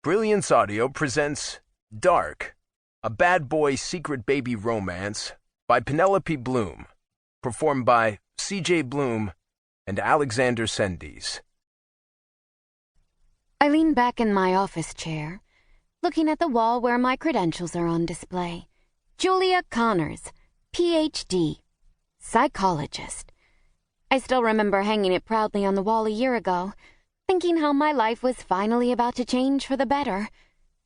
Brilliance Audio presents Dark, a bad boy secret baby romance by Penelope Bloom, performed by C.J. Bloom and Alexander Sendies. I lean back in my office chair, looking at the wall where my credentials are on display. Julia Connors, Ph.D., psychologist. I still remember hanging it proudly on the wall a year ago, thinking how my life was finally about to change for the better.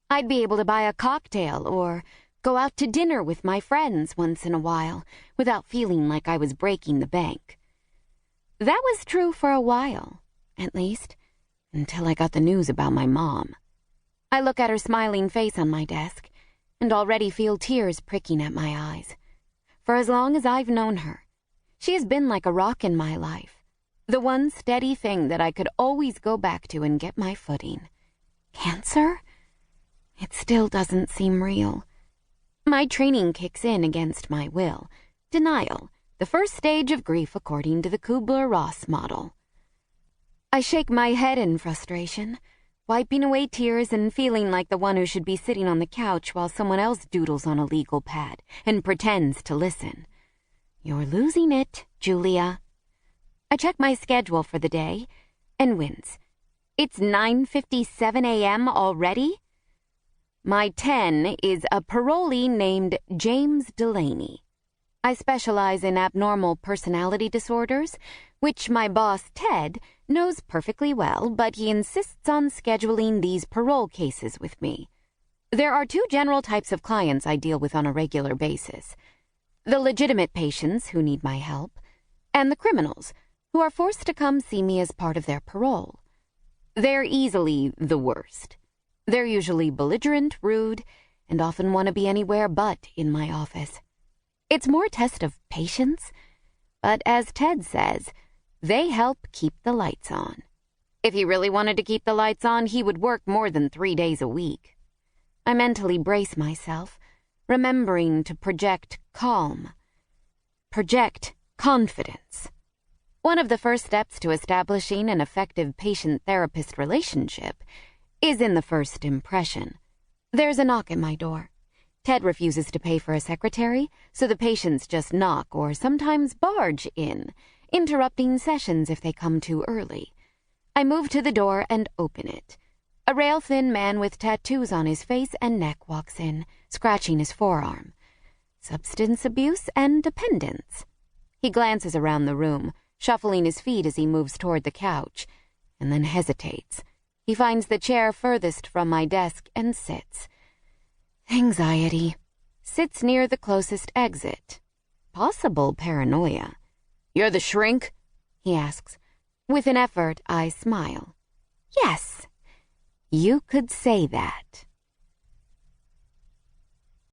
I'd be able to buy a cocktail or go out to dinner with my friends once in a while without feeling like I was breaking the bank. That was true for a while, at least, until I got the news about my mom. I look at her smiling face on my desk and already feel tears pricking at my eyes. For as long as I've known her, she has been like a rock in my life. The one steady thing that I could always go back to and get my footing. Cancer? It still doesn't seem real. My training kicks in against my will. Denial, the first stage of grief according to the Kubler-Ross model. I shake my head in frustration, wiping away tears and feeling like the one who should be sitting on the couch while someone else doodles on a legal pad and pretends to listen. You're losing it, Julia. I check my schedule for the day and wince. It's 9:57 a.m. already? My 10 is a parolee named James Delaney. I specialize in abnormal personality disorders, which my boss, Ted, knows perfectly well, but he insists on scheduling these parole cases with me. There are two general types of clients I deal with on a regular basis: the legitimate patients who need my help, and the criminals who are forced to come see me as part of their parole. They're easily the worst. They're usually belligerent, rude, and often want to be anywhere but in my office. It's more a test of patience, but as Ted says, they help keep the lights on. If he really wanted to keep the lights on, he would work more than 3 days a week. I mentally brace myself, remembering to project calm. Project confidence. One of the first steps to establishing an effective patient-therapist relationship is in the first impression. There's a knock at my door. Ted refuses to pay for a secretary, so the patients just knock or sometimes barge in, interrupting sessions if they come too early. I move to the door and open it. A rail-thin man with tattoos on his face and neck walks in, scratching his forearm. Substance abuse and dependence. He glances around the room, shuffling his feet as he moves toward the couch, and then hesitates. He finds the chair furthest from my desk and sits. Anxiety. Sits near the closest exit. Possible paranoia. "You're the shrink?" he asks. With an effort, I smile. Yes, you could say that.